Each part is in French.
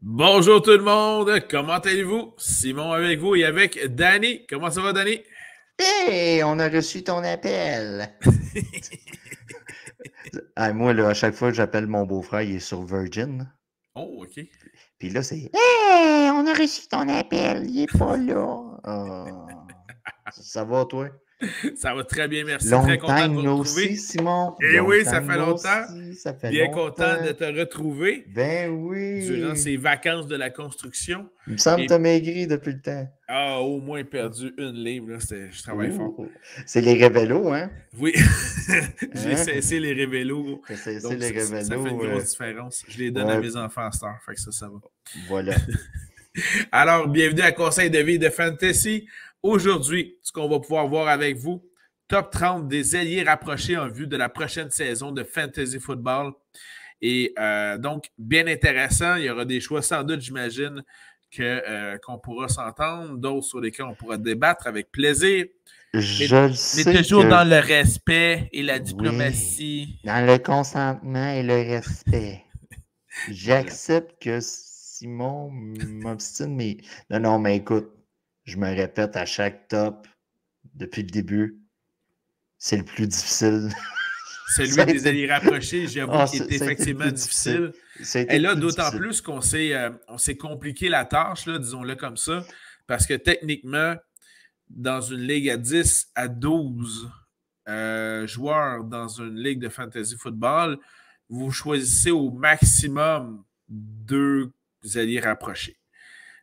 Bonjour tout le monde, comment allez-vous? Simon avec vous et avec Danny. Comment ça va, Danny? Hey, on a reçu ton appel. Ah, moi, là, à chaque fois que j'appelle mon beau-frère, il est sur Virgin. Oh, ok. Puis là, c'est Hey, on a reçu ton appel, il est pas là. Ça va, toi? Ça va très bien, merci. Long Très content de time vous no see, retrouver. Simon. Eh Long oui, ça time fait no longtemps. see, ça fait Bien content de longtemps. te retrouver Ben durant oui. ces vacances de la construction. Il me semble que Et t'as maigri depuis le temps. au moins perdu une livre, là, je travaille fort. Ouh. C'est les révélos, hein? Oui, j'ai Hein? cessé les révélos, T'as cessé donc les ça fait une révélos. grosse différence. Je les donne à Ouais, mes enfants à cette heure, fait que ça va. voilà. Alors, bienvenue à Conseil de vie de Fantasy. Aujourd'hui, ce qu'on va pouvoir voir avec vous, top 30 des ailiers rapprochés en vue de la prochaine saison de Fantasy Football. Et donc, bien intéressant. Il y aura des choix sans doute, j'imagine, qu'on pourra s'entendre, d'autres sur lesquels on pourra débattre avec plaisir. Mais, Je le mais sais toujours que dans le respect et la oui, diplomatie. dans le consentement et le respect. Voilà. J'accepte que Simon m'obstine, mais non, non, mais écoute, je me répète à chaque top depuis le début, c'est le plus difficile. Ça Celui a des été, alliés rapprochés, j'avoue qu'il est ça a été le effectivement plus difficile. difficile. Ça a été Et le là, plus d'autant difficile. plus qu'on s'est compliqué la tâche, là, disons-le comme ça, parce que techniquement, dans une ligue à 10 à 12 joueurs dans une ligue de fantasy football, vous choisissez au maximum deux alliés rapprochés.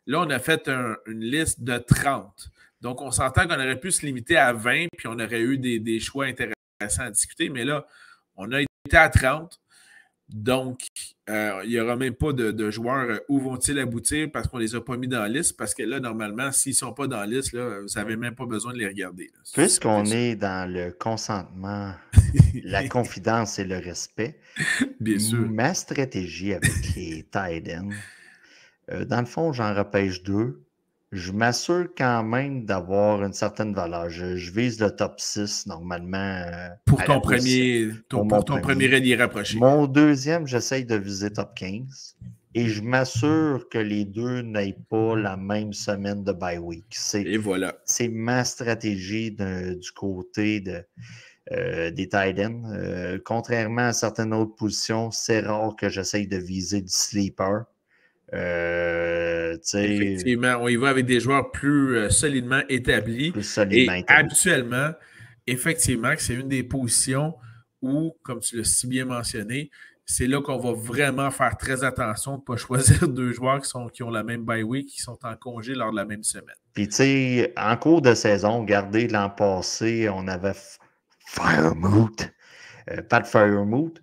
Là, on a fait une liste de 30. Donc, on s'entend qu'on aurait pu se limiter à 20, puis on aurait eu des choix intéressants à discuter, mais là, on a été à 30. Donc, il n'y aura même pas de joueurs où vont-ils aboutir parce qu'on ne les a pas mis dans la liste. Parce que là, normalement, s'ils ne sont pas dans la liste, là, vous n'avez même pas besoin de les regarder. Là. C'est Puisqu'on sûr. est dans le consentement, la confidence et le respect, Bien sûr. ma stratégie avec les tight ends, dans le fond, j'en repêche deux. Je m'assure quand même d'avoir une certaine valeur. Je vise le top 6 normalement Pour à la ton position premier, pour mon pour ton premier premier. allié rapproché. Mon deuxième, j'essaye de viser top 15 et je m'assure que les deux n'aient pas la même semaine de bye week. Et voilà. C'est ma stratégie du côté des tight ends. Contrairement à certaines autres positions, c'est rare que j'essaye de viser du sleeper. Effectivement, on y va avec des joueurs plus solidement établis. Plus solidement Et établi. habituellement, effectivement, c'est une des positions où, comme tu l'as si bien mentionné, c'est là qu'on va vraiment faire très attention de ne pas choisir deux joueurs qui ont la même bye week, qui sont en congé lors de la même semaine. Puis, tu sais, en cours de saison, regardez, l'an passé, on avait Firemoot, pas de Firemoot,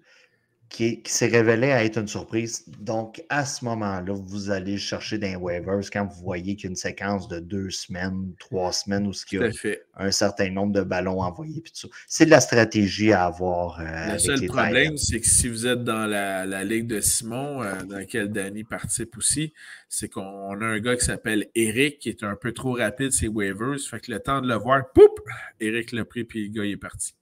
qui s'est révélé à être une surprise. Donc, à ce moment-là, vous allez chercher dans les waivers quand vous voyez qu'il y a une séquence de 2 semaines, 3 semaines, où il y Tout a à fait. un certain nombre de ballons envoyés. Puis tout ça. C'est de la stratégie à avoir Le avec seul les tight ends. problème, c'est que si vous êtes dans la ligue de Simon, dans laquelle Danny participe aussi, c'est qu'on a un gars qui s'appelle Eric, qui est un peu trop rapide, ses waivers. Fait que le temps de le voir, poup, Eric l'a pris, puis le gars il est parti.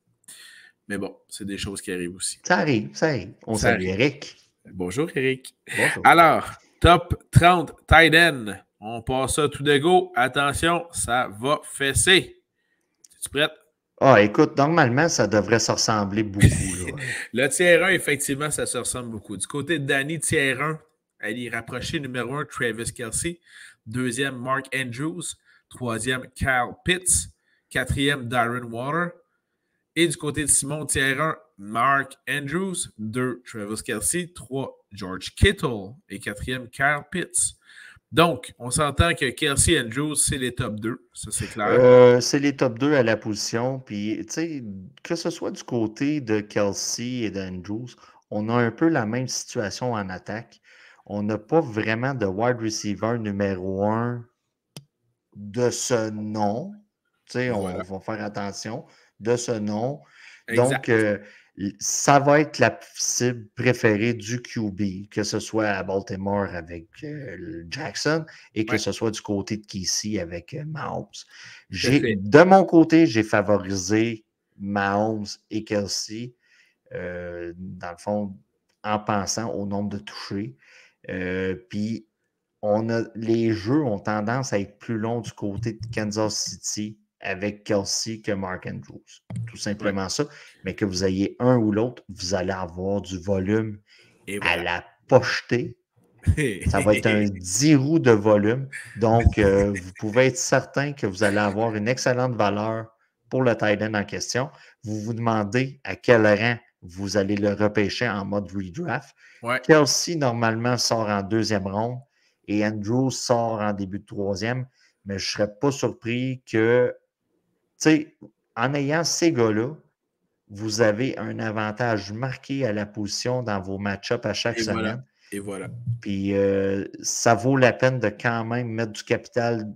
Mais bon, c'est des choses qui arrivent aussi. Ça arrive, ça arrive. On Ça salue arrive. Eric. Bonjour, Eric. Bonjour. Alors, top 30 tight end. On passe ça tout de go. Attention, ça va fesser. Es-tu prête? Ah, écoute, normalement, ça devrait se ressembler beaucoup, là. Le tiers 1, effectivement, ça se ressemble beaucoup. Du côté de Danny, tiers 1, elle est rapprochée. Numéro 1, Travis Kelsey. Deuxième, Mark Andrews. Troisième, Kyle Pitts. Quatrième, Darren Water. Et du côté de Simon, tiers 1, Mark Andrews. 2, Travis Kelsey. 3, George Kittle. Et quatrième, Kyle Pitts. Donc, on s'entend que Kelsey et Andrews, c'est les top 2. Ça, c'est clair. C'est les top 2 à la position. Puis, tu sais, que ce soit du côté de Kelsey et d'Andrews, on a un peu la même situation en attaque. On n'a pas vraiment de wide receiver numéro 1 de ce nom. Tu sais, on Voilà. va faire attention de ce nom. Donc, Exact. ça va être la cible préférée du QB, que ce soit à Baltimore avec Jackson et que Ouais, ce soit du côté de Kessie avec Mahomes. tout à fait. De mon côté, j'ai favorisé Mahomes et Kelsey, dans le fond, en pensant au nombre de touchés. Puis, les jeux ont tendance à être plus longs du côté de Kansas City avec Kelsey que Mark Andrews. Tout simplement ça. Mais que vous ayez un ou l'autre, vous allez avoir du volume à la pochetée. Ça va être un 10 roues de volume. Donc, vous pouvez être certain que vous allez avoir une excellente valeur pour le tight end en question. Vous vous demandez à quel rang vous allez le repêcher en mode redraft. Ouais. Kelsey, normalement, sort en deuxième ronde et Andrews sort en début de troisième. Mais je ne serais pas surpris que, tu sais, en ayant ces gars-là, vous avez un avantage marqué à la position dans vos match-ups à chaque semaine. Et voilà. Puis ça vaut la peine de quand même mettre du capital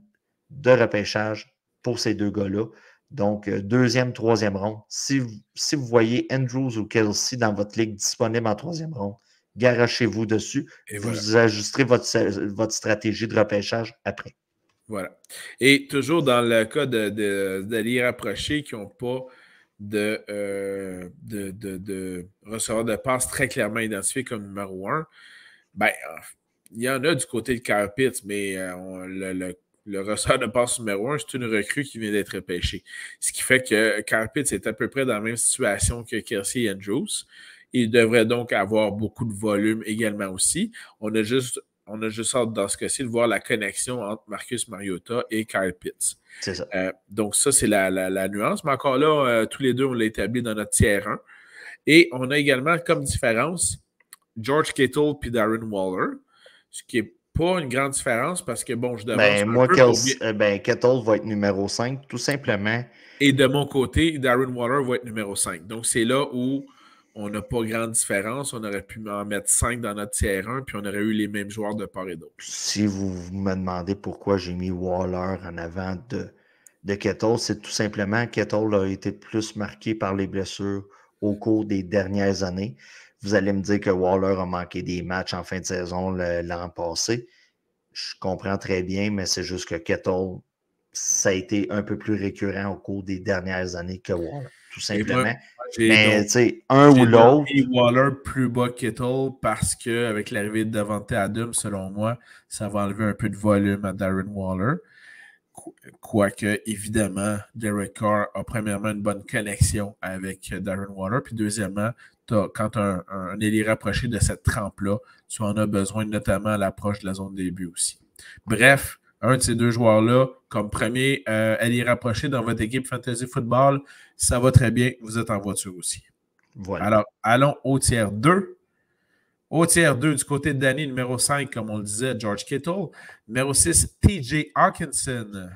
de repêchage pour ces deux gars-là. Donc, deuxième, troisième ronde. Si vous voyez Andrews ou Kelsey dans votre ligue disponible en troisième ronde, garochez-vous dessus. Et vous ajusterez votre stratégie de repêchage après. Voilà. Et toujours dans le cas d'alliés rapprochés qui n'ont pas de receveur de passe très clairement identifié comme numéro 1, ben, il y en a du côté de Kyle Pitts, mais le receveur de passe numéro 1, c'est une recrue qui vient d'être repêchée. Ce qui fait que Kyle Pitts est à peu près dans la même situation que Kelsey et Andrews. Il devrait donc avoir beaucoup de volume également aussi. On a juste hâte dans ce cas-ci de voir la connexion entre Marcus Mariota et Kyle Pitts. C'est ça. Donc, ça, c'est la nuance. Mais encore là, tous les deux, on l'a établi dans notre tiers 1. Et on a également comme différence George Kittle puis Darren Waller, ce qui n'est pas une grande différence parce que, bon, je devance un moi, peu Kittle va être numéro 5, tout simplement. Et de mon côté, Darren Waller va être numéro 5. Donc, c'est là où on n'a pas grande différence. On aurait pu en mettre 5 dans notre tiers 1, puis on aurait eu les mêmes joueurs de part et d'autre. Si vous me demandez pourquoi j'ai mis Waller en avant de Kittle, c'est tout simplement que Kittle a été plus marqué par les blessures au cours des dernières années. Vous allez me dire que Waller a manqué des matchs en fin de saison l'an passé. Je comprends très bien, mais c'est juste que Kittle, ça a été un peu plus récurrent au cours des dernières années que Waller, tout simplement. Mais tu sais, un ou l'autre. Waller plus bas que Kittle parce qu'avec l'arrivée de Davante Adams, selon moi, ça va enlever un peu de volume à Darren Waller. Quoique, évidemment, Derek Carr a premièrement une bonne connexion avec Darren Waller. Puis deuxièmement, quand un ailier rapproché de cette trempe-là, tu en as besoin notamment à l'approche de la zone de début aussi. Bref, un de ces deux joueurs-là, comme premier ailier rapproché dans votre équipe Fantasy Football, ça va très bien. Vous êtes en voiture aussi. Voilà. Alors, allons au tiers 2. Au tiers 2, du côté de Danny, numéro 5, comme on le disait, George Kittle. Numéro 6, TJ Hawkinson.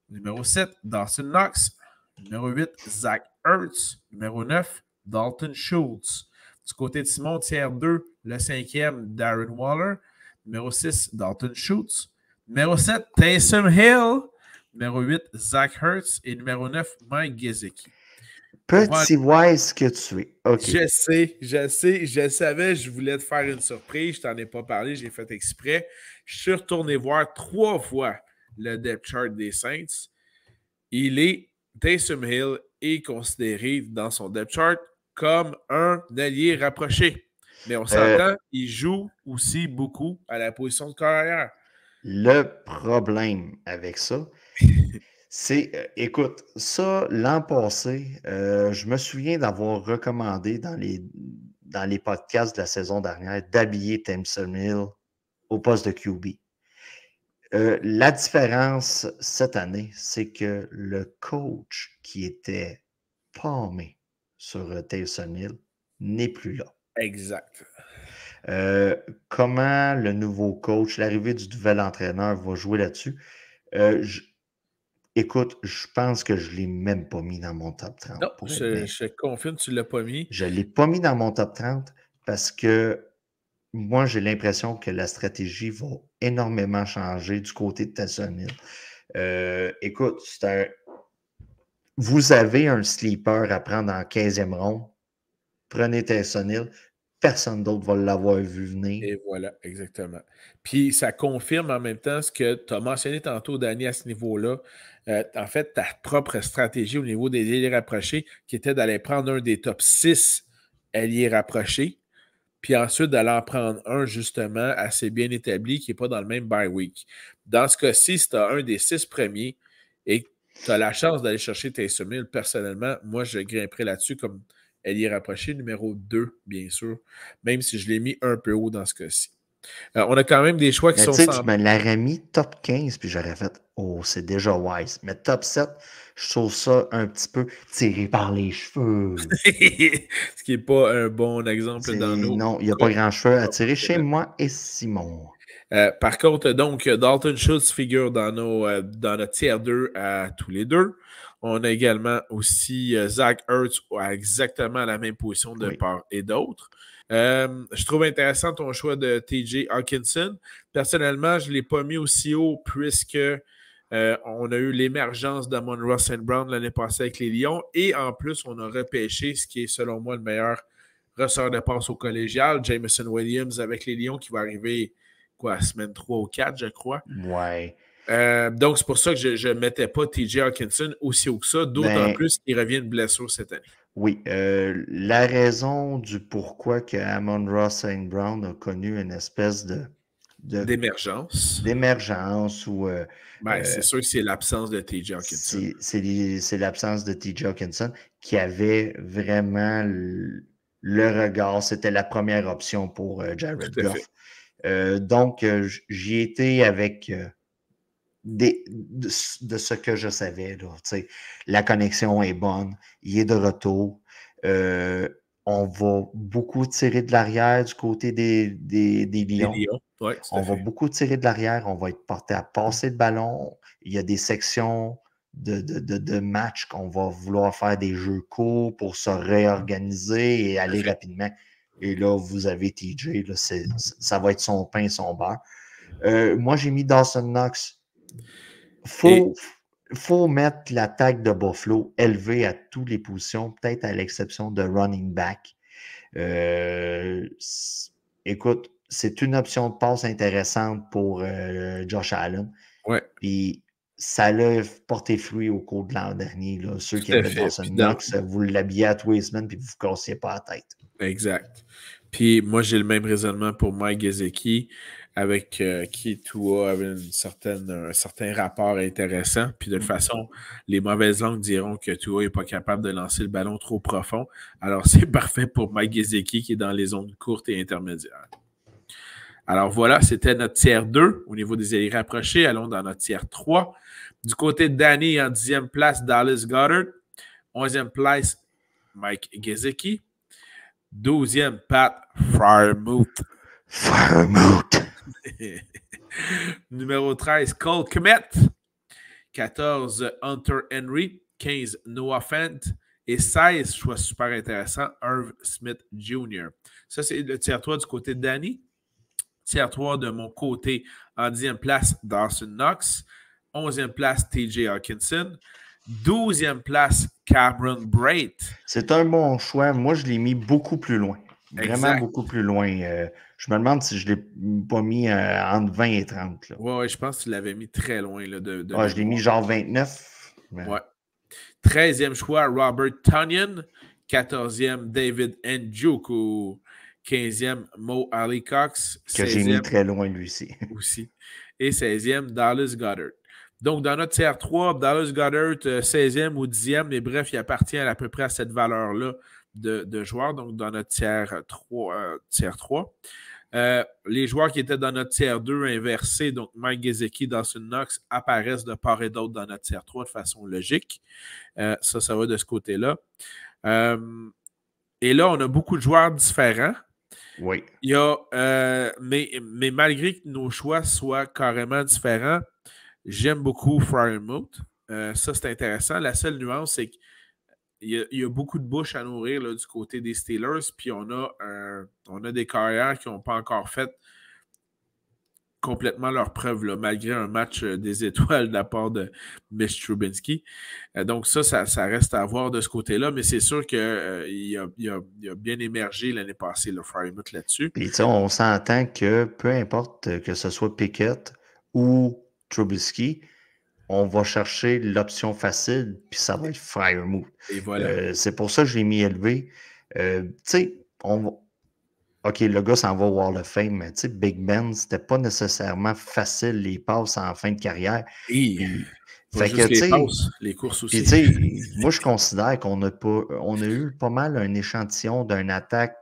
Numéro 7, Dawson Knox. Numéro 8, Zach Ertz. Numéro 9, Dalton Schultz. Du côté de Simon, tiers 2, le 5e, Darren Waller. Numéro 6, Dalton Schultz. Numéro 7, Taysom Hill. Numéro 8, Zach Ertz. Et numéro 9, Mike Gesicki. Petit wise que tu es. Okay. Je savais, je voulais te faire une surprise. Je t'en ai pas parlé, j'ai fait exprès. Je suis retourné voir 3 fois le depth chart des Saints. Taysom Hill est considéré dans son depth chart comme un allié rapproché. Mais on s'entend, il joue aussi beaucoup à la position de carrière. Le problème avec ça, c'est, écoute, ça, l'an passé, je me souviens d'avoir recommandé dans les podcasts de la saison dernière d'habiller Taysom Hill au poste de QB. La différence cette année, c'est que le coach qui était palmé sur Taysom Hill n'est plus là. Exact. Comment le nouveau coach, l'arrivée du nouvel entraîneur va jouer là-dessus? Écoute, je pense que je ne l'ai même pas mis dans mon top 30. Non, je confirme, tu ne l'as pas mis. Je ne l'ai pas mis dans mon top 30 parce que moi, j'ai l'impression que la stratégie va énormément changer du côté de Taysom Hill. Écoute, vous avez un sleeper à prendre en 15e ronde. Prenez Taysom Hill. Personne d'autre va l'avoir vu venir. Et voilà, exactement. Puis ça confirme en même temps ce que tu as mentionné tantôt, Danny, à ce niveau-là. En fait, ta propre stratégie au niveau des alliés rapprochés, qui était d'aller prendre un des top 6 alliés rapprochés, puis ensuite d'aller en prendre un, justement, assez bien établi, qui n'est pas dans le même bye week. Dans ce cas-ci, si tu as un des 6 premiers et que tu as la chance d'aller chercher Taysom Hill, personnellement, moi, je grimperais là-dessus comme elle y est rapprochée, numéro 2, bien sûr, même si je l'ai mis un peu haut dans ce cas-ci. On a quand même des choix qui Mais tu sont sais, tu sans. me l'aurais mis top 15, puis j'aurais fait oh, c'est déjà wise. Mais top 7, je trouve ça un petit peu tiré par les cheveux. Ce qui n'est pas un bon exemple dans C'est... nos Non, il n'y a pas cas. grand cheveu à tirer chez moi et Simon. Par contre, donc, Dalton Schultz figure dans notre tier 2 à tous les deux. On a également aussi Zach Ertz à exactement la même position de Oui. part et d'autre. Je trouve intéressant ton choix de TJ Hawkinson. Personnellement, je ne l'ai pas mis aussi haut puisque on a eu l'émergence d'Amon-Ra St. Brown l'année passée avec les Lions et en plus, on a repêché ce qui est selon moi le meilleur receveur de passe au collégial, Jameson Williams avec les Lions qui va arriver quoi, semaine 3 ou 4, je crois. Ouais. Donc, c'est pour ça que je ne mettais pas TJ Hawkinson aussi haut que ça, d'autant Ben, plus qu'il revient de blessure cette année. oui. La raison du pourquoi que Amon-Ra St. Brown a connu une espèce D'émergence. d'émergence ou C'est sûr que c'est l'absence de TJ Hawkinson. c'est l'absence de TJ Hawkinson qui avait vraiment le regard. C'était la première option pour Jared Tout à fait. Goff. Donc, j'y étais avec de ce que je savais. Là, la connexion est bonne, il est de retour. On va beaucoup tirer de l'arrière du côté des Les Lions. Lions, oui, tout On à va fait. beaucoup tirer de l'arrière, on va être porté à passer le ballon. Il y a des sections de matchs qu'on va vouloir faire des jeux courts pour se réorganiser et Tout à aller fait. rapidement. Et là, vous avez TJ, là, ça va être son pain et son beurre. Moi, j'ai mis Dawson Knox. Et Faut mettre l'attaque de Buffalo élevée à toutes les positions, peut-être à l'exception de running back. Écoute, c'est une option de passe intéressante pour Josh Allen. ouais, Puis ça a porté fruit au cours de l'an dernier. Là. Ceux qui tout à avaient fait. Dawson Puis Knox, vous l'habillez à tous les semaines puis vous ne vous cassiez pas la tête. exact. Puis moi, j'ai le même raisonnement pour Mike Gesicki, avec qui Tua avait un certain rapport intéressant. Puis de toute façon, les mauvaises langues diront que Tua n'est pas capable de lancer le ballon trop profond. Alors, c'est parfait pour Mike Gesicki qui est dans les zones courtes et intermédiaires. Alors voilà, c'était notre tiers 2 au niveau des alliés rapprochés. Allons dans notre tiers 3. Du côté de Danny, en 10e place, Dallas Goedert. 11e place, Mike Gesicki. 12e, Pat Freiermuth. Freiermuth. Numéro 13, Cole Kmet. 14, Hunter Henry. 15, Noah Fant. Et 16, choix super intéressant, Irv Smith Jr. Ça, c'est le tiers 3 du côté de Danny. Tiers 3 de mon côté, en 10e place, Dawson Knox. 11e place, TJ Hawkinson. 12e place, Cameron Brate. C'est un bon choix. Moi, je l'ai mis beaucoup plus loin. Vraiment Exact. beaucoup plus loin. Je me demande si je ne l'ai pas mis entre 20 et 30. Ouais, je pense que tu l'avais mis très loin là, de je l'ai mis genre 29. Mais... Ouais. 13e choix, Robert Tonyan. 14e, David Njoku. 15e, Mo Ali Cox. Que j'ai mis très loin, lui aussi. Et 16e, Dallas Goedert. Donc, dans notre tiers 3, Dallas Goedert, 16e ou 10e, mais bref, il appartient à peu près à cette valeur-là de joueurs. Donc, dans notre tiers 3. Les joueurs qui étaient dans notre tiers 2 inversé, donc Mike Gesicki, Dawson Knox, apparaissent de part et d'autre dans notre tiers 3 de façon logique. Ça va de ce côté-là. Et là, on a beaucoup de joueurs différents. Oui. Il y a, mais malgré que nos choix soient carrément différents, j'aime beaucoup Freiermuth. Ça, c'est intéressant. La seule nuance, c'est qu'il y a beaucoup de bouches à nourrir là, du côté des Steelers, puis on a des carrières qui n'ont pas encore fait complètement leur preuve, là, malgré un match des étoiles de la part de Mitch Trubisky. Donc ça reste à voir de ce côté-là, mais c'est sûr qu'il a bien émergé l'année passée, le Freiermuth là-dessus. Puis on s'entend que peu importe que ce soit Pickett ou Trubisky, on va chercher l'option facile, puis ça va être Freiermuth. Et voilà. C'est pour ça que je l'ai mis élevé. Tu sais, OK, le gars s'en va au Wall of Fame, mais tu sais, Big Ben, c'était pas nécessairement facile les passes en fin de carrière. Et Puis, pas fait que, juste tu les sais, passes, les courses puis, aussi. tu sais, moi, je considère on a eu pas mal un échantillon d'une attaque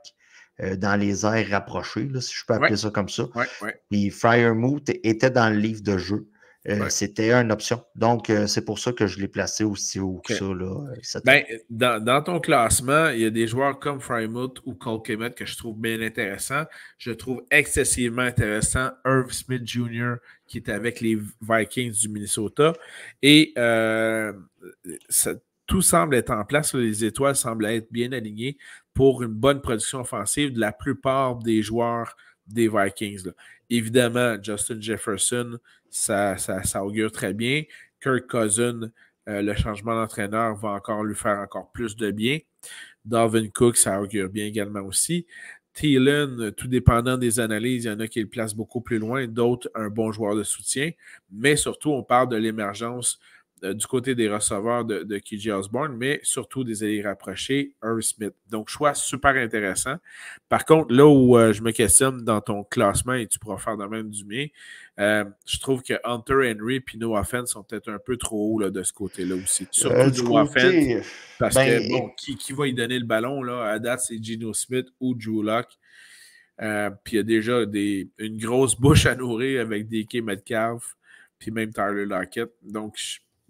dans les airs rapprochés, là, si je peux Ouais, appeler ça comme ça. ouais, ouais, Puis Freiermuth était dans le livre de jeu. ouais. C'était une option. Donc, c'est pour ça que je l'ai placé aussi haut que OK. ça, là, cette Ben, année. dans ton classement, il y a des joueurs comme Frymouth ou Cole Kemet que je trouve bien intéressants. Je trouve excessivement intéressant Irv Smith Jr., qui est avec les Vikings du Minnesota. Et tout semble être en place. Les étoiles semblent être bien alignées pour une bonne production offensive de la plupart des joueurs des Vikings, là. Évidemment, Justin Jefferson, ça augure très bien. Kirk Cousins, le changement d'entraîneur va encore lui faire encore plus de bien. Dalvin Cook, ça augure bien également aussi. Thielen, tout dépendant des analyses, il y en a qui le placent beaucoup plus loin, d'autres un bon joueur de soutien. Mais surtout, on parle de l'émergence du côté des receveurs de KJ Osborne, mais surtout des alliés rapprochés, Irv Smith. Donc, choix super intéressant. Par contre, là où je me questionne dans ton classement, et tu pourras faire de même du mien, je trouve que Hunter Henry et Noah Fent sont peut-être un peu trop hauts là, de ce côté-là aussi. Surtout Du Noah Fent, côté, parce que, ben, bon, qui va y donner le ballon, là? À date, c'est Geno Smith ou Drew Lock. Puis il y a déjà une grosse bouche à nourrir avec DK Metcalf, puis même Tyler Lockett. Donc,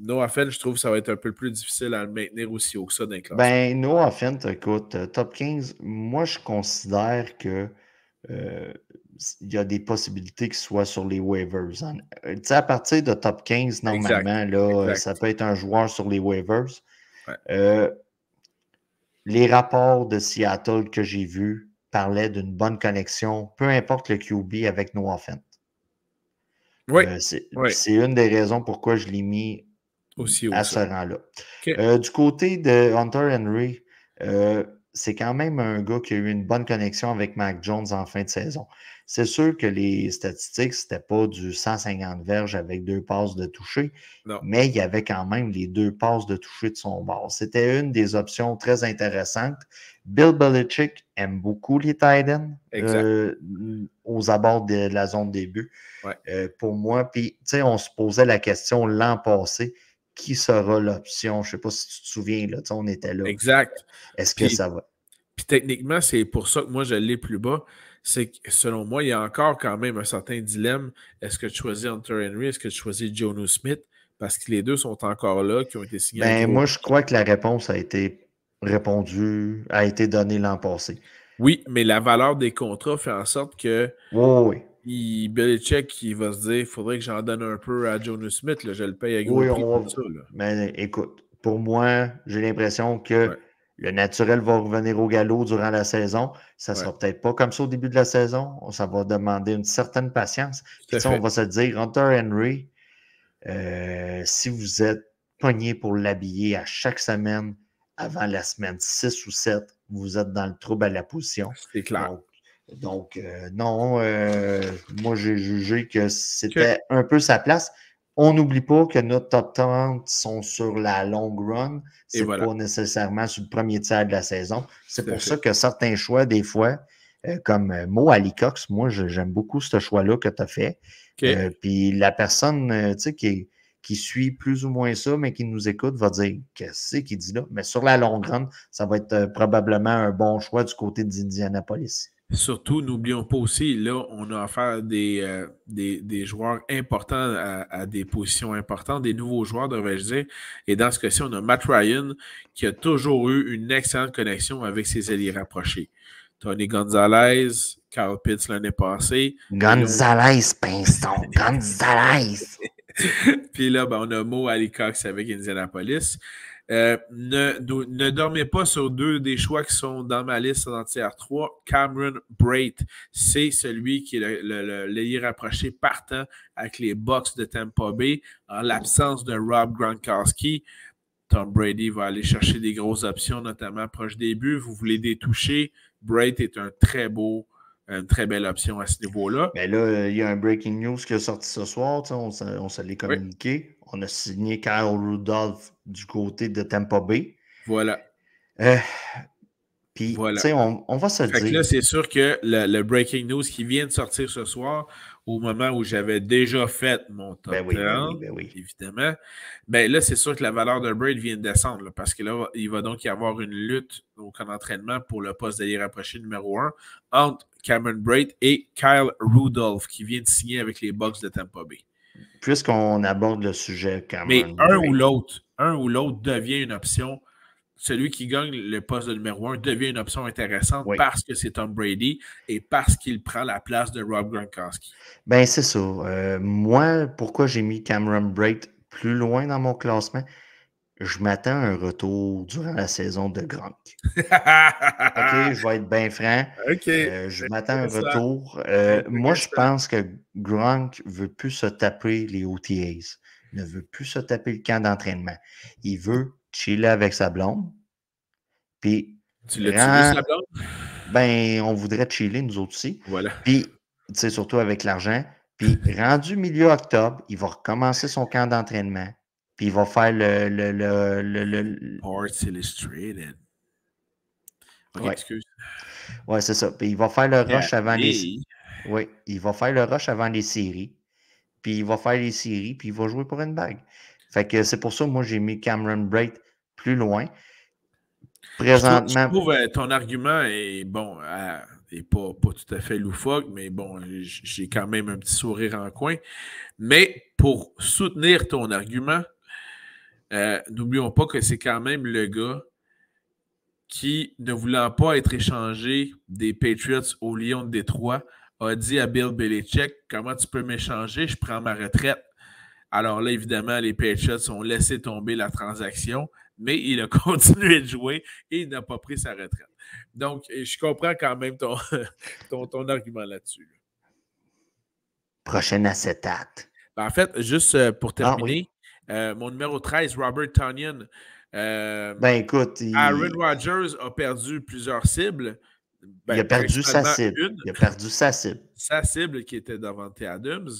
Noah Fent, je trouve que ça va être un peu plus difficile à le maintenir aussi haut que ça dans les classements. Noah Fent, écoute, top 15, moi, je considère que euh, il y a des possibilités qu'il soit sur les waivers. Tu sais, à partir de top 15, Exact. normalement, là, ça Exact. peut être un joueur sur les waivers. Ouais. Euh, les rapports de Seattle que j'ai vus parlaient d'une bonne connexion, peu importe le QB avec Noah Fent. Oui. Oui. C'est une des raisons pourquoi je l'ai mis Aussi haut à que ce ça. rang-là. OK. Du côté de Hunter Henry, c'est quand même un gars qui a eu une bonne connexion avec Mac Jones en fin de saison. C'est sûr que les statistiques, c'était pas du 150 verges avec 2 passes de toucher, Non. mais il y avait quand même les 2 passes de toucher de son bord. C'était une des options très intéressantes. Bill Belichick aime beaucoup les tight ends Exact. aux abords de la zone début. Ouais. Pour moi, puis, tu sais, on se posait la question l'an passé, qui sera l'option? Je ne sais pas si tu te souviens, là, on était là. Exact. Est-ce que Puis, ça va? puis techniquement, c'est pour ça que moi, je l'ai plus bas. C'est que selon moi, il y a encore quand même un certain dilemme. Est-ce que tu choisis Hunter Henry? Est-ce que tu choisis Jonnu Smith? Parce que les deux sont encore là, qui ont été signés à gros Moi, je prix. crois que la réponse a été répondue, a été donnée l'an passé. Oui, mais la valeur des contrats fait en sorte que Oui, oui, oui. Belichick il va se dire il faudrait que j'en donne un peu à Jonnu Smith. Là, je le paye à gros Oui, prix pour ça. Là. mais écoute, pour moi, j'ai l'impression que Ouais, le naturel va revenir au galop durant la saison. Ça ne ouais, sera peut-être pas comme ça au début de la saison. Ça va demander une certaine patience. tout Puis, à tu sais, on fait. va se dire, Hunter Henry, si vous êtes pogné pour l'habiller à chaque semaine avant la semaine 6 ou 7, vous êtes dans le trouble à la position. C'est clair. Non, moi j'ai jugé que OK. c'était un peu sa place. On n'oublie pas que notre top 30 sont sur la long run. Et C'est voilà. pas nécessairement sur le premier tiers de la saison. C'est Tout à pour ça fait. que certains choix, des fois, comme Mo Ali Cox, moi j'aime beaucoup ce choix-là que tu as fait. OK. Puis la personne tu sais, qui suit plus ou moins ça, mais qui nous écoute, va dire qu'est-ce qu'il dit là. Mais sur la longue run, ça va être probablement un bon choix du côté d'Indianapolis. Surtout, n'oublions pas aussi, là, on a affaire à des joueurs importants à des positions importantes, des nouveaux joueurs, devrais-je dire. Et dans ce cas-ci, on a Matt Ryan qui a toujours eu une excellente connexion avec ses alliés rapprochés. Tony Gonzalez, Carl Pitts l'année passée. Et là, Gonzalez, Pinston, Gonzalez. puis là, ben, on a Mo Ali Cox avec Indianapolis. Ne dormez pas sur deux des choix qui sont dans ma liste en tiers 3. Cameron Brate, c'est celui qui est l'ailier rapproché partant avec les Bucks de Tampa Bay. En l'absence de Rob Gronkowski, Tom Brady va aller chercher des grosses options, notamment proche des buts. Vous voulez des toucher. Brate est une très belle option à ce niveau-là. Mais là, il y a un breaking news qui est sorti ce soir, on se l'est Oui, communiqué. On a signé Kyle Rudolph du côté de Tampa Bay. voilà. Euh, Puis, tu Voilà. sais, on va se Fait que dire. là, c'est sûr que le breaking news qui vient de sortir ce soir, au moment où j'avais déjà fait mon top Ben oui, ben 30, oui, ben oui. évidemment, ben là, c'est sûr que la valeur de Braid vient de descendre, là, parce que là, il va donc y avoir une lutte au camp d'entraînement pour le poste d'aller rapproché numéro 1 entre Cameron Braid et Kyle Rudolph, qui vient de signer avec les Bucks de Tampa Bay. Puisqu'on aborde le sujet Mais Cameron Braid. un ou l'autre devient une option. Celui qui gagne le poste de numéro 1 devient une option intéressante Oui. parce que c'est Tom Brady et parce qu'il prend la place de Rob Gronkowski. Ben, c'est ça. Moi, pourquoi j'ai mis Cameron Braid plus loin dans mon classement? Je m'attends à un retour durant la saison de Gronk. OK, je vais être bien franc. OK. Je m'attends à un Intéressant. retour. Moi, je Intéressant. pense que Gronk ne veut plus se taper les OTAs. Il ne veut plus se taper le camp d'entraînement. Il veut chiller avec sa blonde. Puis, Tu l'as-tu vu, sa blonde? ben, on voudrait chiller, nous autres aussi. Voilà. Puis, tu sais, surtout avec l'argent. Puis, rendu milieu octobre, il va recommencer son camp d'entraînement. Puis, il va faire Sports Illustrated. OK, Ouais, excuse. ouais, c'est ça. Puis, il va faire le rush avant les... Hey. Oui, il va faire le rush avant les séries. Puis, il va faire les séries, puis il va jouer pour une bague. Fait que c'est pour ça, moi, j'ai mis Cameron Braid plus loin. Je Présentement... trouve ton argument est bon, est pas tout à fait loufoque, mais bon, j'ai quand même un petit sourire en coin. Mais pour soutenir ton argument, n'oublions pas que c'est quand même le gars qui, ne voulant pas être échangé des Patriots au Lion de Détroit, a dit à Bill Belichick, comment tu peux m'échanger, je prends ma retraite. Alors là, évidemment, les Patriots ont laissé tomber la transaction, mais il a continué de jouer et il n'a pas pris sa retraite. Donc, je comprends quand même ton argument là-dessus. Prochain acétate. Ben, en fait, juste pour terminer, oui. mon numéro 13, Robert Tonyan. Ben écoute, Aaron Rodgers a perdu plusieurs cibles. Ben, il a perdu sa cible. une. Il a perdu sa cible. Sa cible qui était Davante Adams,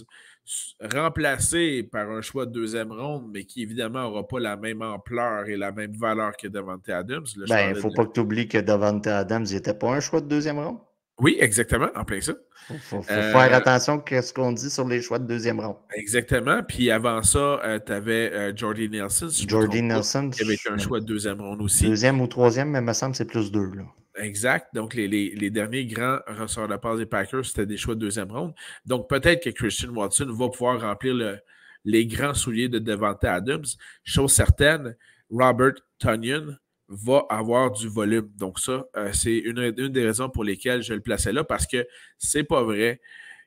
remplacé par un choix de deuxième ronde, mais qui évidemment n'aura pas la même ampleur et la même valeur que Davante Adams. Là, Ben, il ne faut pas que tu oublies que Davante Adams n'était pas un choix de deuxième ronde. Oui, exactement, en plein ça. Il faut faire attention à ce qu'on dit sur les choix de deuxième ronde. Exactement. Puis avant ça, tu avais Jordy Nelson. Jordy Nelson, qui avait été un choix de deuxième ronde aussi. Deuxième ou troisième, mais il me semble que c'est plus 2. Là. Exact. Donc, les derniers grands ressorts de passe des Packers, c'était des choix de deuxième ronde. Donc, peut-être que Christian Watson va pouvoir remplir les grands souliers de Davante Adams. Chose certaine, Robert Tonyan va avoir du volume. Donc, ça, c'est une des raisons pour lesquelles je le plaçais là, parce que c'est pas vrai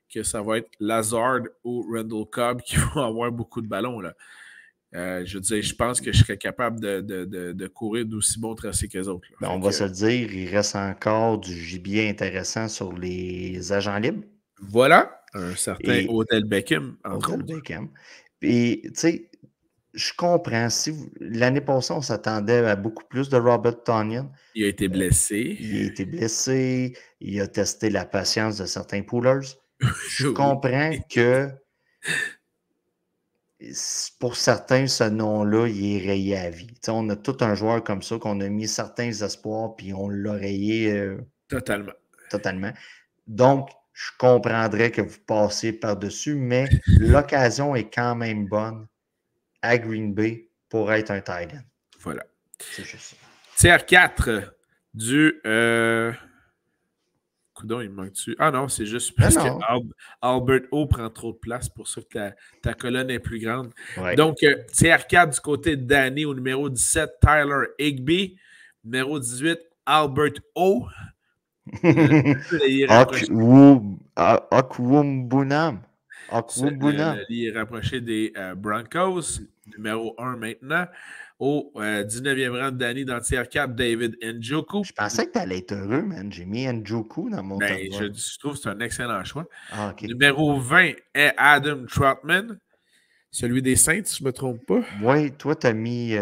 que ça va être Lazard ou Randall Cobb qui vont avoir beaucoup de ballons, là. Je veux dire, je pense que je serais capable de courir d'aussi bon tracé qu'eux autres. Ben, on va se le dire, il reste encore du gibier intéressant sur les agents libres. Voilà, un certain Odell Beckham, entre autres. Beckham. Puis, tu sais, je comprends. L'année passée, on s'attendait à beaucoup plus de Robert Tonyan. Il a été blessé. Il a testé la patience de certains poolers. Je comprends que pour certains, ce nom-là, il est rayé à vie. T'sais, on a tout un joueur comme ça qu'on a mis certains espoirs puis on l'a rayé totalement. Donc, je comprendrais que vous passiez par-dessus, mais l'occasion est quand même bonne à Green Bay pour être un tight end. Voilà. C'est juste ça. Tiers 4 du... Coudon, il me manque-tu? Ah non, c'est juste parce que Albert O prend trop de place, pour ça que ta colonne est plus grande. Ouais. Donc, tiers 4 du côté de Danny au numéro 17, Tyler Higbee. Numéro 18, Albert O. Okwumbunam. Il est rapproché des Broncos. Numéro 1 maintenant. Au 19e rang de Danny dans le tiers 4, David Njoku. Je pensais que tu allais être heureux, man. J'ai mis Njoku dans mon top 20. Je trouve que c'est un excellent choix. Okay. Numéro 20 est Adam Troutman. Celui des Saints, si je ne me trompe pas. Oui, toi, tu as mis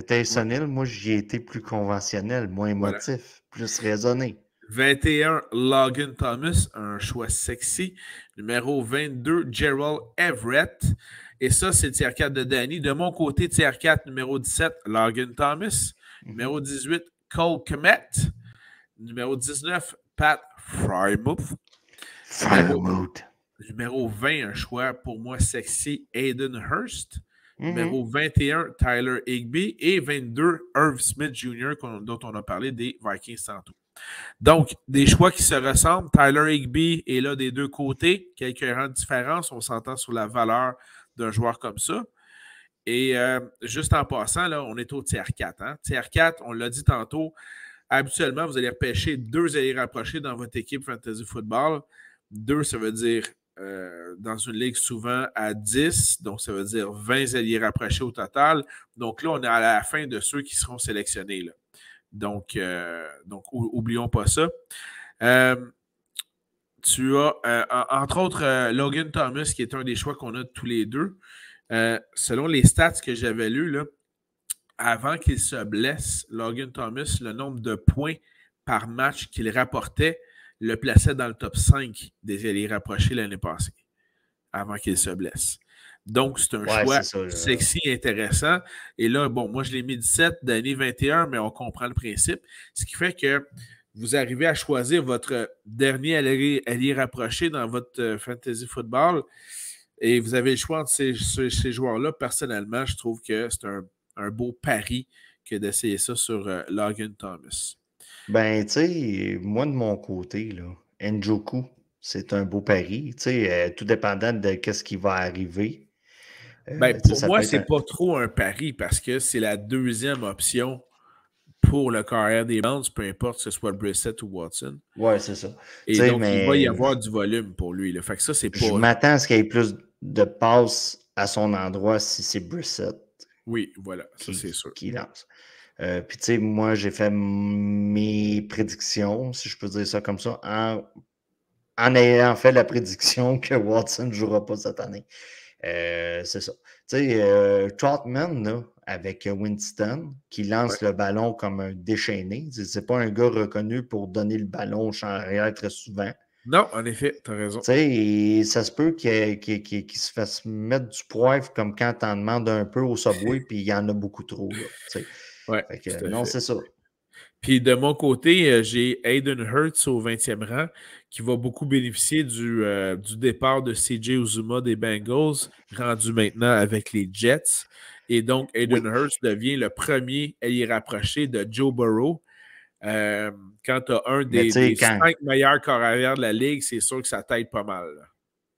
Taysom Hill. Moi, j'y ai été plus conventionnel, moins émotif, plus raisonné. 21, Logan Thomas, un choix sexy. Numéro 22, Gerald Everett. Et ça, c'est le tiers 4 de Danny. De mon côté, tiers 4, numéro 17, Logan Thomas. Numéro 18, Cole Kmet. Numéro 19, Pat Frymouth. Numéro 20, un choix pour moi sexy, Hayden Hurst. Numéro 21, Tyler Higbee. Et 22, Irv Smith Jr., dont on a parlé des Vikings tantôt. Donc, des choix qui se ressemblent. Tyler Higbee est là des deux côtés. Quelques rangs de différence. On s'entend sur la valeur d'un joueur comme ça. Et juste en passant, là, on est au tiers 4. Hein? Tiers 4, on l'a dit tantôt, habituellement, vous allez repêcher 2 alliés rapprochés dans votre équipe Fantasy Football. 2, ça veut dire dans une ligue souvent à 10, donc ça veut dire 20 alliés rapprochés au total. Donc là, on est à la fin de ceux qui seront sélectionnés. Là. Donc oublions pas ça. Tu as, entre autres, Logan Thomas, qui est un des choix qu'on a tous les deux. Selon les stats que j'avais lus, là, avant qu'il se blesse, Logan Thomas, le nombre de points par match qu'il rapportait le plaçait dans le top 5 des alliés rapprochés l'année passée, avant qu'il se blesse. Donc, c'est un choix sexy, intéressant. Et là, bon, moi, je l'ai mis 17, Danny 21, mais on comprend le principe. Ce qui fait que vous arrivez à choisir votre dernier allié rapproché dans votre fantasy football et vous avez le choix entre ces joueurs-là. Personnellement, je trouve que c'est un beau pari que d'essayer ça sur Logan Thomas. Ben, tu sais, moi, de mon côté, là, Njoku, c'est un beau pari. Tu sais, tout dépendant de ce qui va arriver. Ben, pour moi, c'est pas trop un pari parce que c'est la deuxième option pour le carrière des Browns, peu importe que ce soit Brissett ou Watson. Ouais, c'est ça. Et donc, il va y avoir du volume pour lui. Là. Fait que ça, c'est pas... Je m'attends à ce qu'il y ait plus de passes à son endroit si c'est Brissett. Oui, voilà, ça c'est sûr. Qui lance. Puis, tu sais, moi, j'ai fait mes prédictions, si je peux dire ça comme ça, en ayant fait la prédiction que Watson ne jouera pas cette année. C'est ça. Tu sais, Trotman, là, avec Winston, qui lance le ballon comme un déchaîné. C'est pas un gars reconnu pour donner le ballon au champ arrière très souvent. Non, en effet, tu as raison. Tu sais, ça se peut qu'il se fasse mettre du poivre comme quand t'en demandes un peu au Subway, puis il y en a beaucoup trop. Là, ouais, non, c'est ça. Puis de mon côté, j'ai Hayden Hurst au 20e rang qui va beaucoup bénéficier du départ de CJ Uzuma des Bengals, rendu maintenant avec les Jets. Et donc, Hayden Hurst devient le premier à y rapprocher de Joe Burrow. Quand tu as un des 5 meilleurs corps arrière de la ligue, c'est sûr que ça t'aide pas mal. Là.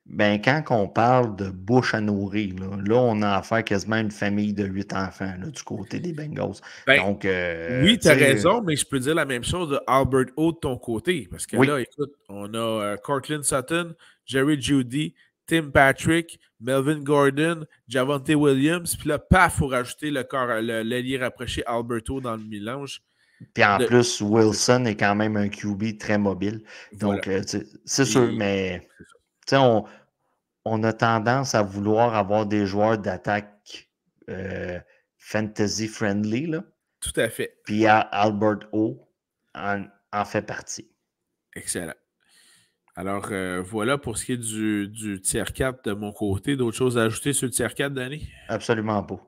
Ben, quand on parle de bouche à nourrir, là on a affaire quasiment à une famille de 8 enfants là, du côté des Bengals. Ben, donc, oui, tu as raison, mais je peux dire la même chose de Albert O de ton côté. Parce que là, écoute, on a Cortland Sutton, Jerry Jeudy, Tim Patrick, Melvin Gordon, Javonte Williams, puis là, paf, il faut rajouter l'allié rapproché Alberto dans le mélange. Puis en plus, Wilson est quand même un QB très mobile. Voilà. Donc, c'est sûr, mais on a tendance à vouloir avoir des joueurs d'attaque fantasy-friendly. Là. Tout à fait. Puis Albert O en fait partie. Excellent. Alors, voilà pour ce qui est du tiers 4 de mon côté. D'autres choses à ajouter sur le tiers 4, Danny? Absolument pas.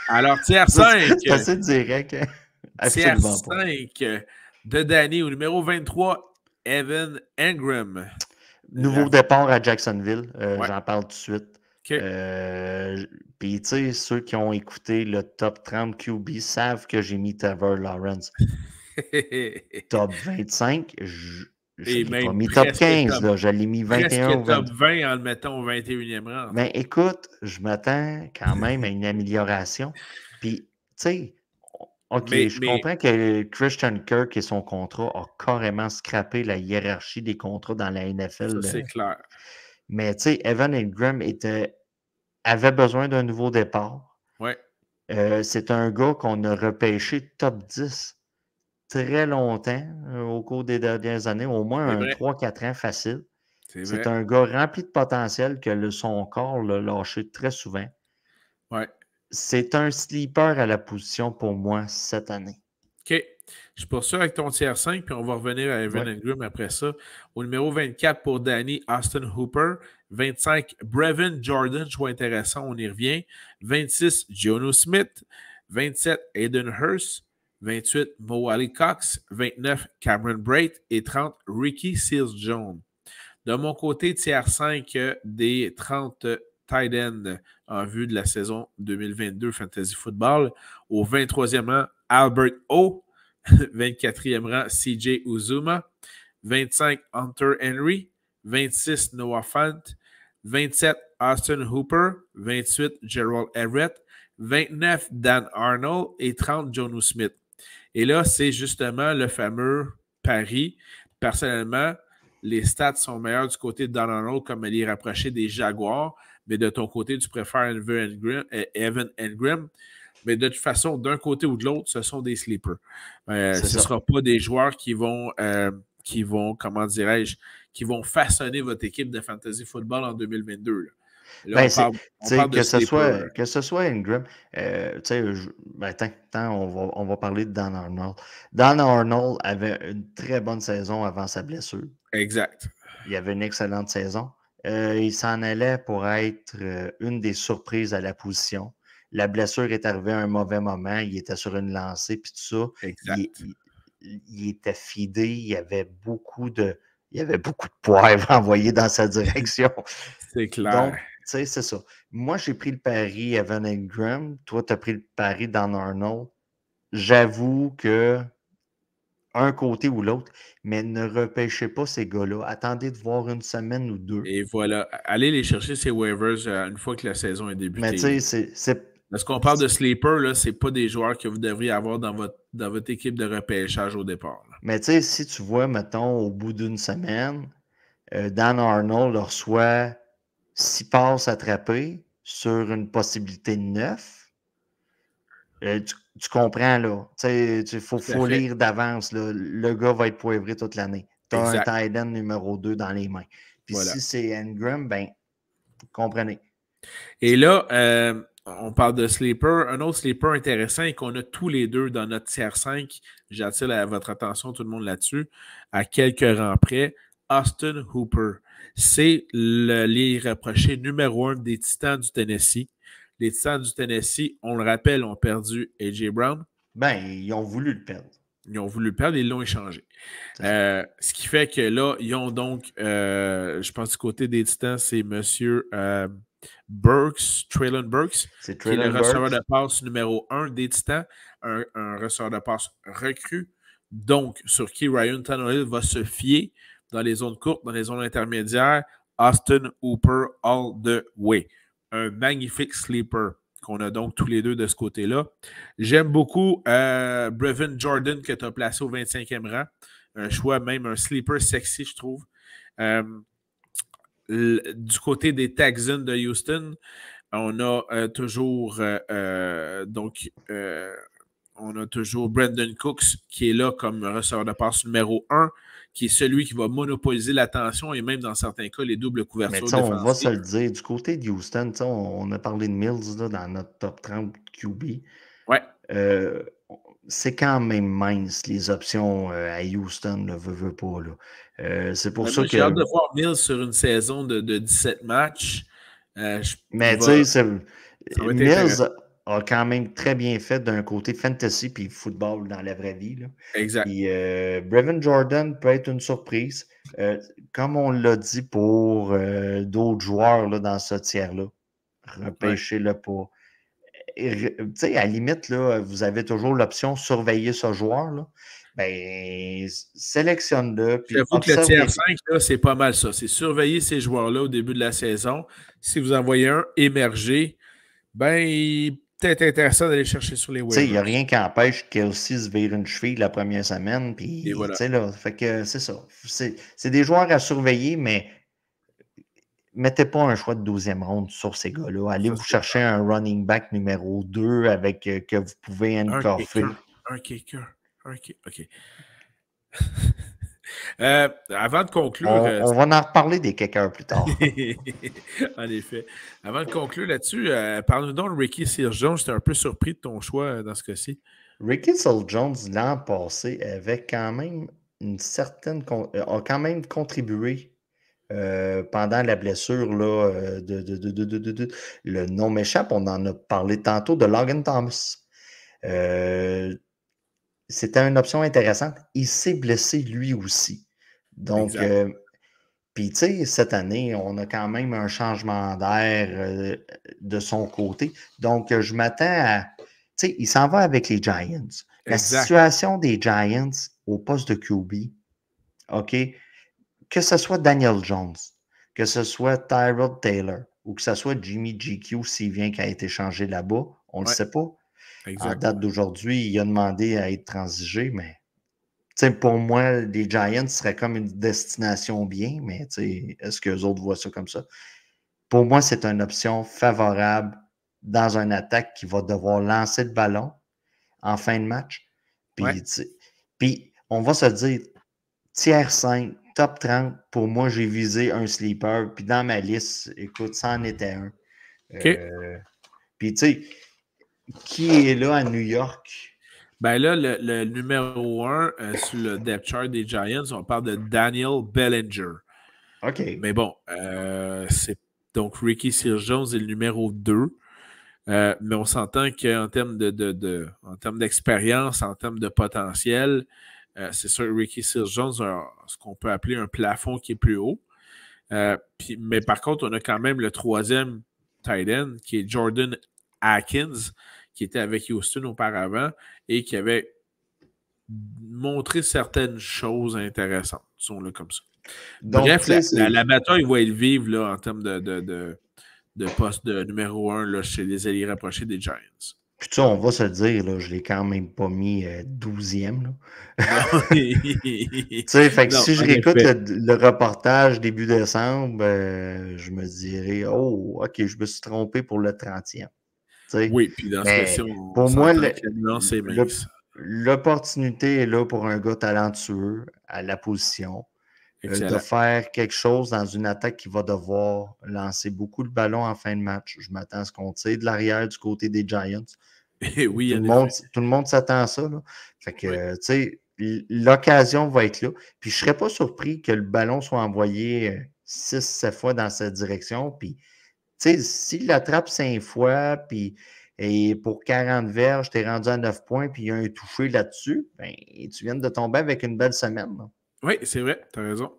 Alors, tiers 5. C'est assez direct. Hein? Tiers 5 de Danny au numéro 23, Evan Engram. Nouveau départ à Jacksonville. J'en parle tout de suite. Okay. Puis, tu sais, ceux qui ont écouté le top 30 QB savent que j'ai mis Trevor Lawrence. Top 25, je l'ai pas mis top 15, là, je l'ai mis 21 ou 20. Top 20 en le mettant au 21e rang. Mais écoute, je m'attends quand même à une amélioration. Puis, tu sais, OK, je comprends que Christian Kirk et son contrat a carrément scrappé la hiérarchie des contrats dans la NFL. Ça, c'est clair. Mais, tu sais, Evan Engram avait besoin d'un nouveau départ. Ouais. C'est un gars qu'on a repêché top 10 très longtemps au cours des dernières années, au moins 3-4 ans facile. C'est un gars rempli de potentiel que son corps l'a lâché très souvent. Ouais. C'est un sleeper à la position pour moi cette année. OK. Je poursuis avec ton tiers 5, puis on va revenir à Evan Engram après ça. Au numéro 24 pour Danny, Austin Hooper. 25, Brevin Jordan, choix intéressant, on y revient. 26, Jonnu Smith. 27, Hayden Hurst. 28, Mo Cox. 29, Cameron Brate. Et 30, Ricky Seals-Jones. De mon côté, tiers 5 des 30 tight ends en vue de la saison 2022 Fantasy Football. Au 23e rang, Albert O. 24e rang, CJ Uzuma. 25, Hunter Henry. 26, Noah Fant. 27, Austin Hooper. 28, Gerald Everett. 29, Dan Arnold. Et 30, Jonnu Smith. Et là, c'est justement le fameux pari. Personnellement, les stats sont meilleurs du côté de Dan Arnold comme elle est rapprochée des Jaguars, mais de ton côté, tu préfères Evan Engram. Mais de toute façon, d'un côté ou de l'autre, ce sont des sleepers. Ce ne sera pas des joueurs qui vont, comment dirais-je, qui vont façonner votre équipe de fantasy football en 2022. Là. Là, on parle de sleeper. Que ce soit Ingram, on va parler de Dan Arnold. Dan Arnold avait une très bonne saison avant sa blessure. Exact. Il avait une excellente saison. Il s'en allait pour être une des surprises à la position. La blessure est arrivée à un mauvais moment. Il était sur une lancée, puis tout ça. Exact. Il était fidé. Il y avait beaucoup de poivre envoyé dans sa direction. C'est clair. Donc, c'est ça. Moi, j'ai pris le pari Evan Engram. Toi, tu as pris le pari Dan Arnold. J'avoue que un côté ou l'autre, mais ne repêchez pas ces gars-là. Attendez de voir une semaine ou deux. Et voilà. Allez les chercher, ces waivers, une fois que la saison est débutée. Mais tu sais, c'est... Parce qu'on parle de sleeper, ce n'est pas des joueurs que vous devriez avoir dans votre équipe de repêchage au départ. Là. Mais tu sais, si tu vois, mettons, au bout d'une semaine, Dan Arnold reçoit 6 passes attrapées sur une possibilité de 9. Tu comprends, là. Il faut lire d'avance. Le gars va être poivré toute l'année. Tu as un tight end numéro 2 dans les mains. Puis si c'est Engram, ben, vous comprenez. Et là, on parle de sleeper. Un autre sleeper intéressant et qu'on a tous les deux dans notre tiers 5, j'attire votre attention, tout le monde là-dessus, à quelques rangs près, Austin Hooper. C'est les rapprochés numéro 1 des Titans du Tennessee. Les Titans du Tennessee, on le rappelle, ont perdu A.J. Brown. Ben, ils ont voulu le perdre. Ils ont voulu le perdre et ils l'ont échangé. Ce qui fait que là, ils ont donc, je pense du côté des Titans, c'est M. Traylon Burks, qui est le receveur de passe numéro 1 des Titans, un receveur de passe recru, donc sur qui Ryan Tannehill va se fier dans les zones courtes, dans les zones intermédiaires. Austin Hooper all the way. Un magnifique sleeper qu'on a donc tous les deux de ce côté-là. J'aime beaucoup Brevin Jordan que tu as placé au 25e rang. Un choix, même un sleeper sexy, je trouve. Du côté des Texans de Houston, on a toujours on a toujours Brandon Cooks qui est là comme receveur de passe numéro 1, qui est celui qui va monopoliser l'attention et même dans certains cas les doubles couvertures défensives. On va se le dire, du côté de Houston, on a parlé de Mills là, dans notre top 30 QB. Ouais. C'est quand même mince les options à Houston, ne veut pas. Là. C'est pour ça que... J'ai hâte de voir Mills sur une saison de 17 matchs. Mais tu sais, Mills a quand même très bien fait d'un côté fantasy puis football dans la vraie vie. Là. Exact. Puis Brevin Jordan peut être une surprise. Comme on l'a dit pour d'autres joueurs là, dans ce tiers-là, repêchez-le pas. Tu sais, à la limite, là, vous avez toujours l'option surveiller ce joueur-là. Ben, sélectionne-le. J'avoue que le tiers 5, là, c'est pas mal ça. C'est surveiller ces joueurs-là au début de la saison. Si vous en voyez un émerger, ben, peut-être intéressant d'aller chercher sur les waivers. Il n'y a rien qui empêche Kelsey se vire une cheville la première semaine. Puis, voilà. Là, fait que c'est ça. C'est des joueurs à surveiller, mais mettez pas un choix de 12e ronde sur ces gars-là. Allez vous chercher un running back numéro 2 avec que vous pouvez endorfer. Un kicker. OK. Avant de conclure... On va en reparler des kickers plus tard. En effet. Avant de conclure là-dessus, parle-nous donc de Ricky Seals-Jones. J'étais un peu surpris de ton choix dans ce cas-ci. Ricky Seals-Jones, l'an passé, avait quand même a quand même contribué pendant la blessure là, le nom m'échappe, on en a parlé tantôt de Logan Thomas. c'était une option intéressante. Il s'est blessé lui aussi. Donc, Exact. puis, tu sais, cette année, on a quand même un changement d'air de son côté. Donc, je m'attends à. Tu sais, il s'en va avec les Giants. La Exact. situation des Giants au poste de QB, OK, que ce soit Daniel Jones, que ce soit Tyrod Taylor ou que ce soit Jimmy GQ s'il vient qui a été changé là-bas, on ne le Ouais, sait pas. En exact. date d'aujourd'hui, il a demandé à être transigé, mais pour moi, les Giants seraient comme une destination bien, mais est-ce que les autres voient ça comme ça? Pour moi, c'est une option favorable dans une attaque qui va devoir lancer le ballon en fin de match. Ouais. Puis on va se dire, tiers 5, top 30, pour moi, j'ai visé un sleeper. Puis dans ma liste, écoute, ça en était un. OK. Puis tu sais, qui est là à New York? Ben là, le numéro 1 sur le depth chart des Giants, on parle de Daniel Bellinger. OK. Mais bon, c'est donc Ricky Seals Jones est le numéro 2. Mais on s'entend qu'en termes en termes d'expérience, en termes de potentiel, c'est sûr Ricky Seals Jones a ce qu'on peut appeler un plafond qui est plus haut. Mais par contre, on a quand même le troisième tight end qui est Jordan Atkins, qui était avec Houston auparavant et qui avait montré certaines choses intéressantes, disons-le comme ça. Donc, Bref, tu sais, la bataille va être vive là, en termes de poste de numéro 1 là, chez les alliés rapprochés des Giants. puis tu sais, on va se le dire, là, je ne l'ai quand même pas mis 12e. Là. Non, Tu sais, fait que non, si je en réécoute effet. le reportage début décembre, je me dirais, oh, OK, je me suis trompé pour le 30e. Tu sais. Oui, puis dans ce cas-ci, Mais on pour moi, s'entend que la nuance est mince. l'opportunité est là pour un gars talentueux à la position de Excellent. faire quelque chose dans une attaque qui va devoir lancer beaucoup de ballons en fin de match. Je m'attends à ce qu'on tire de l'arrière du côté des Giants. Et oui, en effet. Tout le monde s'attend à ça. Là. Fait Oui. que, tu sais, l'occasion va être là. Puis je ne serais pas surpris que le ballon soit envoyé 6-7 fois dans cette direction. Puis, tu sais, s'il l'attrape 5 fois, puis et pour 40 verges, tu es rendu à 9 points, puis il y a un touché là-dessus, ben, tu viens de tomber avec une belle semaine. Là. Oui, c'est vrai, tu as raison.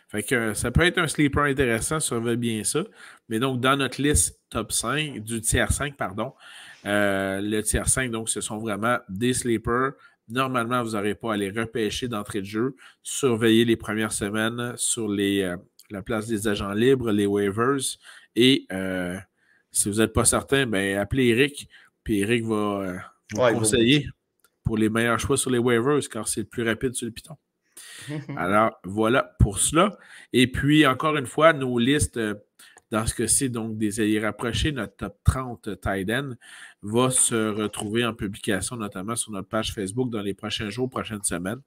Fait que ça peut être un sleeper intéressant, surveille bien ça. Mais donc, dans notre liste top 5, du tiers 5, pardon, le tiers 5, donc, ce sont vraiment des sleepers. Normalement, vous n'aurez pas à les repêcher d'entrée de jeu. Surveillez les premières semaines sur la place des agents libres, les waivers. Et si vous n'êtes pas certain, ben, appelez Eric. Puis Eric va vous Ouais, il va vous conseiller dire. pour les meilleurs choix sur les waivers, car c'est le plus rapide sur le Python. Alors, voilà pour cela. Et puis, encore une fois, nos listes, dans ce cas-ci, donc des alliés rapprochés, notre top 30 tight end, va se retrouver en publication, notamment sur notre page Facebook dans les prochains jours, prochaines semaines.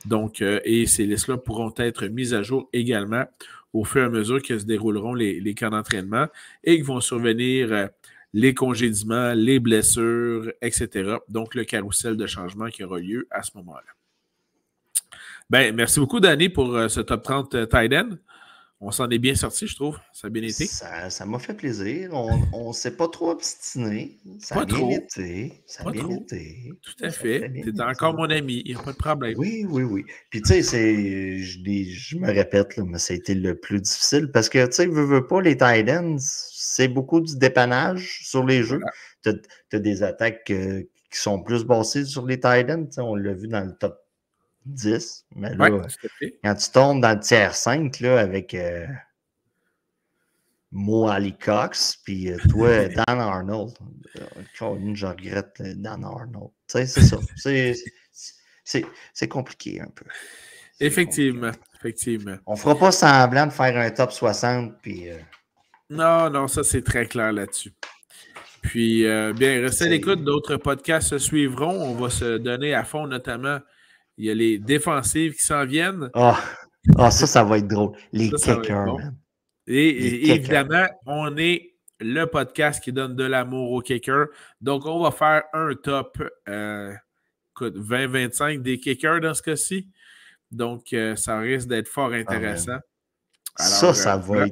Donc, et ces listes-là pourront être mises à jour également au fur et à mesure que se dérouleront les camps d'entraînement et que vont survenir les congédiements, les blessures, etc. Donc, le carrousel de changement qui aura lieu à ce moment-là. Ben, merci beaucoup, Danny, pour ce top 30 tight end. On s'en est bien sorti, je trouve. Ça a bien été. Ça m'a fait plaisir. On ne s'est pas trop obstiné. Ça a Pas bien trop. été. Ça a Pas bien trop. été. Tout à Ça a très fait. bien Tu es encore été. mon ami. Il n'y a pas de problème. Oui, oui, oui. Puis tu sais, je me répète, là, mais ça a été le plus difficile parce que, tu sais, veux pas, les tight ends, c'est beaucoup du dépannage sur les jeux. Voilà. Tu as des attaques qui sont plus basées sur les tight ends. On l'a vu dans le top 10. Mais Oui, là, tout à fait. quand tu tombes dans le tiers 5, là, avec Mo Ali Cox, puis toi, Dan Arnold. Je regrette Dan Arnold. Tu sais, c'est ça. C'est compliqué un peu. C'est compliqué un Effectivement. peu. Effectivement. On fera pas semblant de faire un top 60, puis Non, non, ça, c'est très clair là-dessus. Puis, bien, restez à l'écoute. D'autres podcasts se suivront. On va se donner à fond, notamment. Il y a les défensives qui s'en viennent. Ça va être drôle. Les Ça va être kickers, bon. man. Les Et kickers. évidemment, on est le podcast qui donne de l'amour aux kickers. Donc, on va faire un top 20-25 des kickers dans ce cas-ci. Donc, ça risque d'être fort Ah, man. intéressant. Ça, Alors, voilà.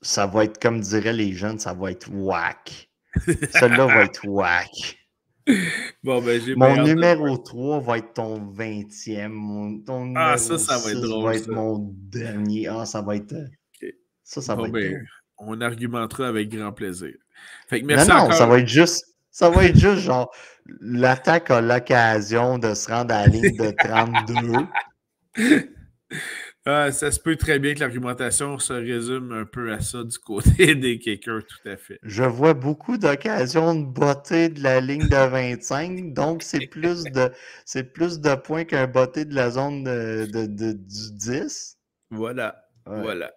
ça va être, comme diraient les jeunes, ça va être whack. Celui-là va être whack. Bon, ben, j'ai Mon bien hâte de voir. numéro 3 va être ton 20e. Ton Ah, numéro ça va être 6 drôle, va être ça. mon dernier. Ah, ça va être. OK. Ça va Bon, être ben, drôle. on argumentera avec grand plaisir. Fait que Non, merci non, encore. ça va être juste. Ça va être juste genre l'attaque a l'occasion de se rendre à la ligne de 32. Ah, ça se peut très bien que l'argumentation se résume un peu à ça du côté des kickers, tout à fait. Je vois beaucoup d'occasions de botter de la ligne de 25, donc c'est plus de points qu'un botté de la zone du 10. Voilà, Ouais. voilà.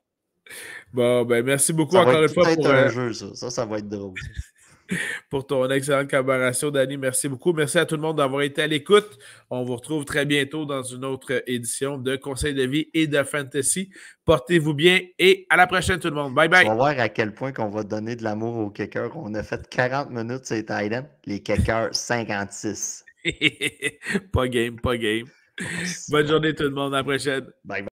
Bon, ben, merci beaucoup Ça va encore être une fois peut-être un jeu, ça. Ça va être drôle, ça. pour ton excellente collaboration, Danny. Merci beaucoup. Merci à tout le monde d'avoir été à l'écoute. On vous retrouve très bientôt dans une autre édition de Conseils de vie et de Fantasy. Portez-vous bien et à la prochaine, tout le monde. Bye Tu bye. vas voir à quel point qu'on va donner de l'amour aux kickers. On a fait 40 minutes sur les Titans, les kickers 56. Pas game, pas game. Oh, c'est Bonne bon. journée, tout le monde. À la prochaine. Bye bye.